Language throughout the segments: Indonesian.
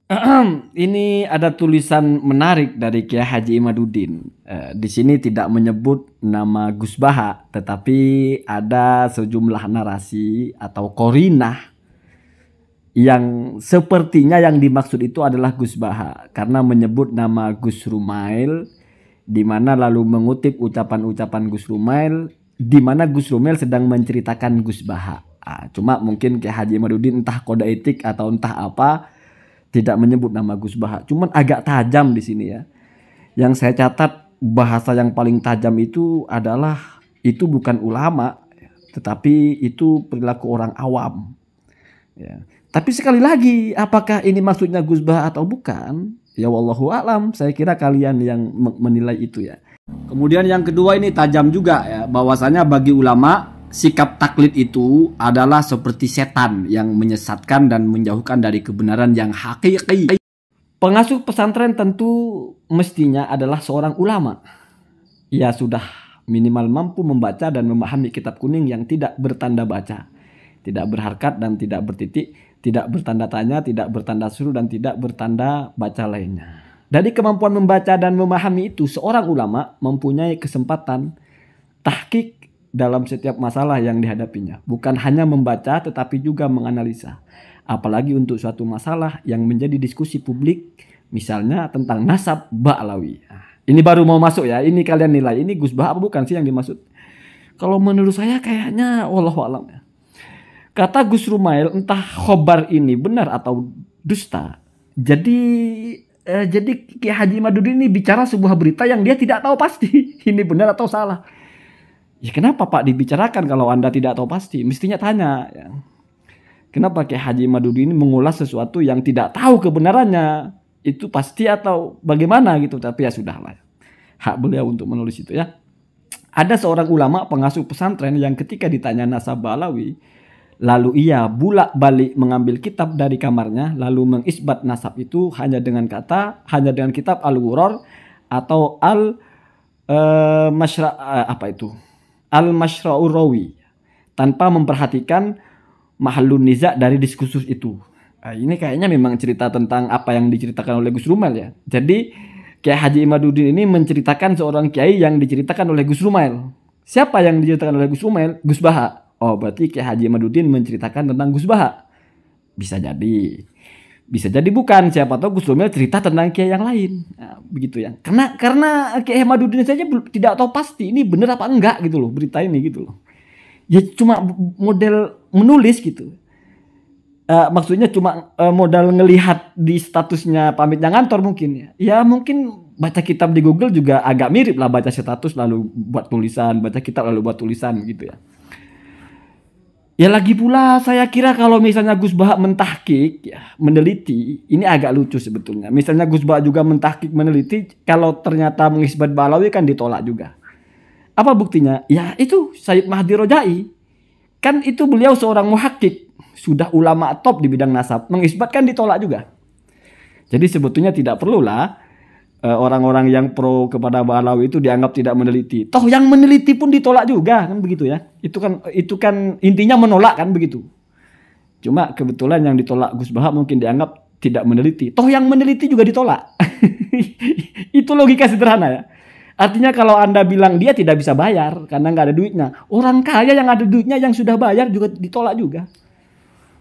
Ini ada tulisan menarik dari Kiai Haji Imaduddin. Di sini tidak menyebut nama Gus Baha, tetapi ada sejumlah narasi atau korinah yang sepertinya yang dimaksud itu adalah Gus Baha karena menyebut nama Gus Rumail, di mana lalu mengutip ucapan-ucapan Gus Rumail, di mana Gus Rumail sedang menceritakan Gus Baha. Cuma mungkin Kiai Haji Imaduddin entah kode etik atau entah apa tidak menyebut nama Gus Baha. Cuman agak tajam di sini ya. Yang saya catat bahasa yang paling tajam itu adalah itu bukan ulama, tetapi itu perilaku orang awam. Ya. Tapi sekali lagi, apakah ini maksudnya Gus Baha atau bukan? Ya wallahu a'lam. Saya kira kalian yang menilai itu ya. Kemudian yang kedua ini tajam juga ya, bahwasanya bagi ulama sikap taklid itu adalah seperti setan yang menyesatkan dan menjauhkan dari kebenaran yang hakiki. Pengasuh pesantren tentu mestinya adalah seorang ulama. Ia sudah minimal mampu membaca dan memahami kitab kuning yang tidak bertanda baca, tidak berharkat dan tidak bertitik, tidak bertanda tanya, tidak bertanda suruh dan tidak bertanda baca lainnya. Dari kemampuan membaca dan memahami itu, seorang ulama mempunyai kesempatan tahqiq dalam setiap masalah yang dihadapinya. Bukan hanya membaca tetapi juga menganalisa. Apalagi untuk suatu masalah yang menjadi diskusi publik, misalnya tentang nasab Ba'lawi. Ini baru mau masuk ya, ini kalian nilai. Ini Gus Baha bukan sih yang dimaksud? Kalau menurut saya kayaknya wallahu a'lam ya. Kata Gus Rumail entah khobar ini benar atau dusta. Jadi Kiai Haji Imaduddin ini bicara sebuah berita yang dia tidak tahu pasti ini benar atau salah. Ya kenapa Pak dibicarakan kalau Anda tidak tahu pasti? Mestinya tanya. Ya. Kenapa Kiai Haji Imaduddin ini mengulas sesuatu yang tidak tahu kebenarannya? Itu pasti atau bagaimana gitu. Tapi ya sudahlah. Hak beliau untuk menulis itu ya. Ada seorang ulama pengasuh pesantren yang ketika ditanya nasab Ba'lawi, lalu ia bulak-balik mengambil kitab dari kamarnya, lalu mengisbat nasab itu hanya dengan kitab Al-Ghurrar atau Al-Mashra'ur Rawi, tanpa memperhatikan mahallun niza' dari diskursus itu. Ini kayaknya memang cerita tentang apa yang diceritakan oleh Gus Rumail ya. Jadi Kiai Haji Imaduddin ini menceritakan seorang kiai yang diceritakan oleh Gus Rumail. Siapa yang diceritakan oleh Gus Rumail? Gus Baha. Oh berarti Kiai Haji Imaduddin menceritakan tentang Gus Baha. Bisa jadi. Bisa jadi bukan, siapa tahu Gus Rumail cerita tentang kiai yang lain. Nah, begitu ya. Karena Kiai Imaduddin saja tidak tahu pasti ini benar apa enggak gitu loh berita ini gitu loh. Ya cuma model menulis gitu. Maksudnya cuma modal ngelihat di statusnya pamitnya ngantor mungkin ya. Ya mungkin baca kitab di Google juga agak mirip lah baca status lalu buat tulisan, baca kitab lalu buat tulisan gitu ya. Ya lagi pula saya kira kalau misalnya Gus Baha mentahkik, ya, meneliti, ini agak lucu sebetulnya. Misalnya Gus Baha juga mentahkik meneliti, kalau ternyata mengisbat Ba'lawi kan ditolak juga. Apa buktinya? Ya itu Sayyid Mahdi Rojai. Kan itu beliau seorang muhakkik, sudah ulama top di bidang nasab. Mengisbat kan ditolak juga. Jadi sebetulnya tidak perlulah orang-orang yang pro kepada Ba'lawi itu dianggap tidak meneliti. Toh yang meneliti pun ditolak juga kan begitu ya. Itu kan intinya menolak kan begitu. Cuma kebetulan yang ditolak Gus Baha mungkin dianggap tidak meneliti. Toh yang meneliti juga ditolak. Itu logika sederhana ya. Artinya kalau Anda bilang dia tidak bisa bayar karena nggak ada duitnya. Orang kaya yang ada duitnya yang sudah bayar juga ditolak juga.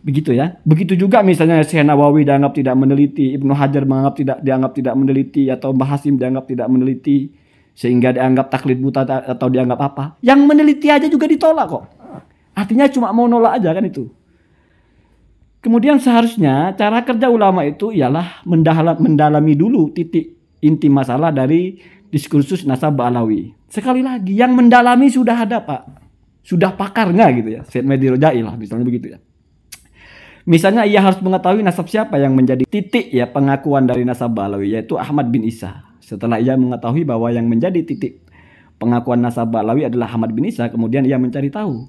Begitu ya. Begitu juga misalnya Syekh Nawawi dianggap tidak meneliti, Ibnu Hajar dianggap tidak meneliti, atau Mbah Hasim dianggap tidak meneliti, sehingga dianggap taklid buta atau dianggap apa. Yang meneliti aja juga ditolak kok. Artinya cuma mau nolak aja kan itu. Kemudian seharusnya cara kerja ulama itu ialah mendalami dulu titik inti masalah dari diskursus nasab Ba'lawi. Sekali lagi, yang mendalami sudah ada Pak. Sudah pakarnya gitu ya. Sayyid Mahdi Rojai lah misalnya begitu ya. Misalnya ia harus mengetahui nasab siapa yang menjadi titik ya pengakuan dari nasab Ba'lawi, yaitu Ahmad bin Isa. Setelah ia mengetahui bahwa yang menjadi titik pengakuan nasab Ba'lawi adalah Ahmad bin Isa, kemudian ia mencari tahu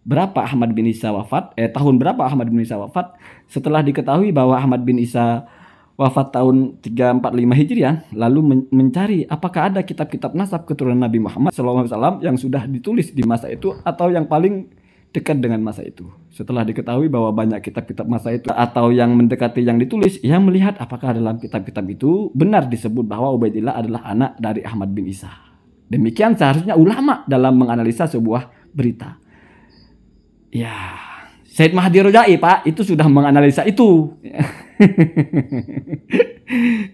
berapa Ahmad bin Isa wafat, tahun berapa Ahmad bin Isa wafat. Setelah diketahui bahwa Ahmad bin Isa wafat tahun 345 Hijriah, lalu mencari apakah ada kitab-kitab nasab keturunan Nabi Muhammad SAW yang sudah ditulis di masa itu atau yang paling dekat dengan masa itu. Setelah diketahui bahwa banyak kitab-kitab masa itu atau yang mendekati yang ditulis, ia melihat apakah dalam kitab-kitab itu benar disebut bahwa Ubaidillah adalah anak dari Ahmad bin Isa. Demikian seharusnya ulama dalam menganalisa sebuah berita. Ya, Said Mahdi Rojai, Pak, itu sudah menganalisa itu.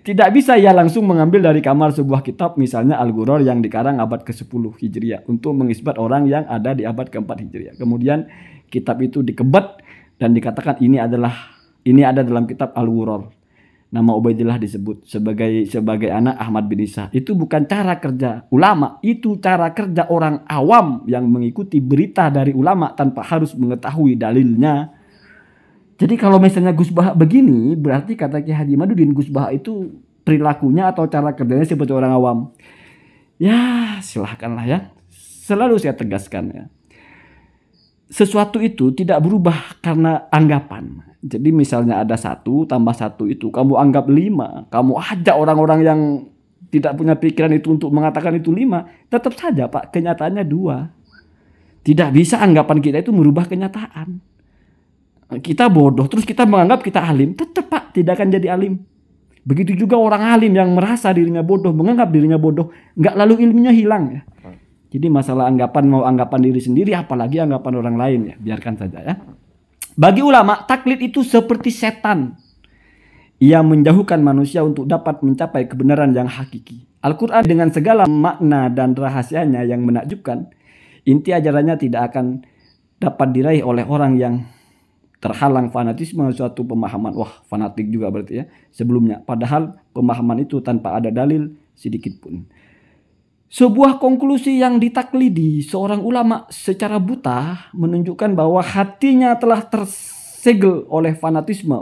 Tidak bisa ia langsung mengambil dari kamar sebuah kitab, misalnya Al-Ghuror yang dikarang abad ke-10 Hijriah untuk mengisbat orang yang ada di abad ke-4 Hijriah. Kemudian kitab itu dikebat dan dikatakan ini ada dalam kitab Al-Ghuror. Nama Ubaidillah disebut sebagai anak Ahmad bin Isa. Itu bukan cara kerja ulama, itu cara kerja orang awam yang mengikuti berita dari ulama tanpa harus mengetahui dalilnya. Jadi kalau misalnya Gus Baha begini, berarti kata Ki Haji Imaduddin, Gus Baha itu perilakunya atau cara kerjanya seperti orang awam. Ya, silahkanlah ya. Selalu saya tegaskan ya. Sesuatu itu tidak berubah karena anggapan. Jadi misalnya ada 1 tambah 1 itu kamu anggap 5. Kamu ajak orang-orang yang tidak punya pikiran itu untuk mengatakan itu 5. Tetap saja Pak, kenyataannya 2. Tidak bisa anggapan kita itu merubah kenyataan. Kita bodoh terus kita menganggap kita alim, tetap Pak tidak akan jadi alim. Begitu juga orang alim yang merasa dirinya bodoh, menganggap dirinya bodoh, nggak lalu ilmunya hilang ya. Jadi masalah anggapan, mau anggapan diri sendiri apalagi anggapan orang lain ya, biarkan saja ya. Bagi ulama, taklid itu seperti setan. Ia menjauhkan manusia untuk dapat mencapai kebenaran yang hakiki. Al-Quran dengan segala makna dan rahasianya yang menakjubkan, inti ajarannya tidak akan dapat diraih oleh orang yang terhalang fanatisme suatu pemahaman. Wah, fanatik juga berarti ya sebelumnya. Padahal pemahaman itu tanpa ada dalil sedikit pun. Sebuah konklusi yang ditaklidi seorang ulama secara buta menunjukkan bahwa hatinya telah tersegel oleh fanatisme.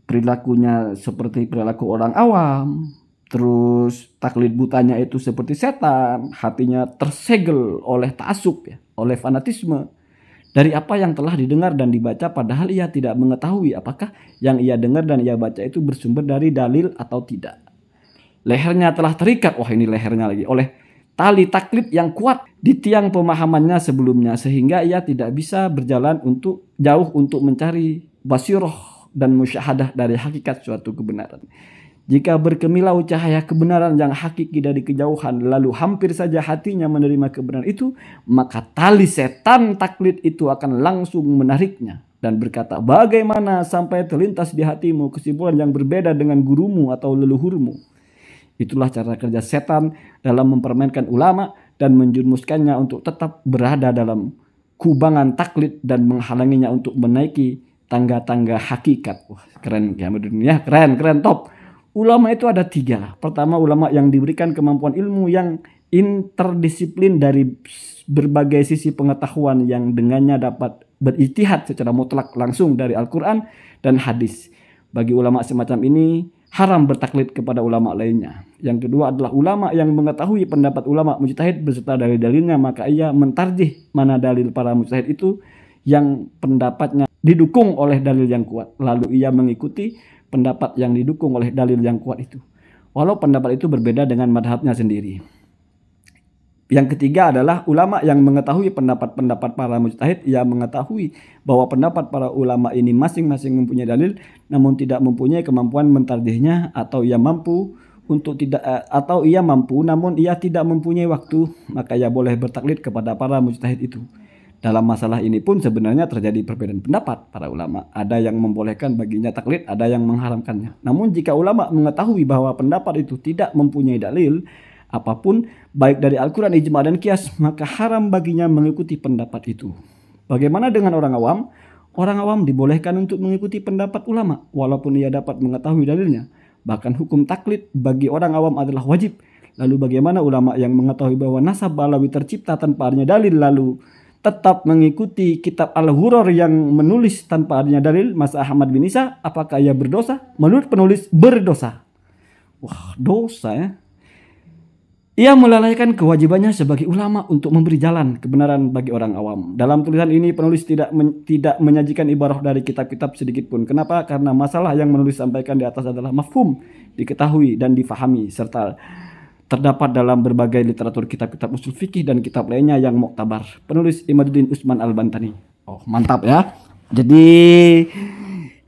Perilakunya seperti perilaku orang awam. Terus taklid butanya itu seperti setan. Hatinya tersegel oleh ta'assub ya, oleh fanatisme. Dari apa yang telah didengar dan dibaca, padahal ia tidak mengetahui apakah yang ia dengar dan ia baca itu bersumber dari dalil atau tidak. Lehernya telah terikat, wah ini lehernya lagi, oleh tali taklid yang kuat di tiang pemahamannya sebelumnya, sehingga ia tidak bisa berjalan jauh untuk mencari basiroh dan musyahadah dari hakikat suatu kebenaran. Jika berkemilau cahaya kebenaran yang hakiki dari kejauhan, lalu hampir saja hatinya menerima kebenaran itu, maka tali setan taklid itu akan langsung menariknya dan berkata, bagaimana sampai terlintas di hatimu kesimpulan yang berbeda dengan gurumu atau leluhurmu. Itulah cara kerja setan dalam mempermainkan ulama dan menjurumuskannya untuk tetap berada dalam kubangan taklid dan menghalanginya untuk menaiki tangga-tangga hakikat. Wah, keren ya, keren, top. Ulama itu ada 3. Pertama, ulama yang diberikan kemampuan ilmu yang interdisiplin dari berbagai sisi pengetahuan yang dengannya dapat berijtihad secara mutlak langsung dari Al-Quran dan hadis. Bagi ulama semacam ini, haram bertaklid kepada ulama lainnya. Yang kedua adalah ulama yang mengetahui pendapat ulama mujtahid beserta dari dalilnya, maka ia mentarjih mana dalil para mujtahid itu yang pendapatnya didukung oleh dalil yang kuat. Lalu ia mengikuti pendapat yang didukung oleh dalil yang kuat itu, walau pendapat itu berbeda dengan madhabnya sendiri. Yang ketiga adalah ulama yang mengetahui pendapat-pendapat para mujtahid. Ia mengetahui bahwa pendapat para ulama ini masing-masing mempunyai dalil, namun tidak mempunyai kemampuan mentarjihnya, atau ia mampu namun ia tidak mempunyai waktu, maka ia boleh bertaklid kepada para mujtahid itu. Dalam masalah ini pun sebenarnya terjadi perbedaan pendapat para ulama. Ada yang membolehkan baginya taklid, ada yang mengharamkannya. Namun jika ulama mengetahui bahwa pendapat itu tidak mempunyai dalil apapun, baik dari Al-Quran, ijma' dan qiyas, maka haram baginya mengikuti pendapat itu. Bagaimana dengan orang awam? Orang awam dibolehkan untuk mengikuti pendapat ulama, walaupun ia dapat mengetahui dalilnya. Bahkan hukum taklid bagi orang awam adalah wajib. Lalu bagaimana ulama yang mengetahui bahwa nasab Balawi tercipta tanpa adanya dalil, lalu tetap mengikuti kitab Al-Ghuror yang menulis tanpa adanya dalil, Mas Ahmad bin Isa, apakah ia berdosa? Menurut penulis, berdosa. Wah, dosa ya. Ia melalaikan kewajibannya sebagai ulama untuk memberi jalan kebenaran bagi orang awam. Dalam tulisan ini penulis tidak menyajikan ibarah dari kitab-kitab sedikit pun. Kenapa? Karena masalah yang menulis sampaikan di atas adalah mafhum, diketahui dan difahami, serta terdapat dalam berbagai literatur kitab-kitab usul fikih dan kitab lainnya yang muktabar. Penulis Imaduddin Utsman Al-Bantani. Oh, mantap ya. Jadi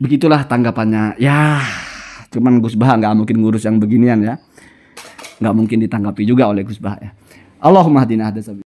begitulah tanggapannya. Ya, cuman Gus Bah nggak mungkin ngurus yang beginian ya. Nggak mungkin ditanggapi juga oleh Gus Bah ya. Allahumma hadina hada sabil.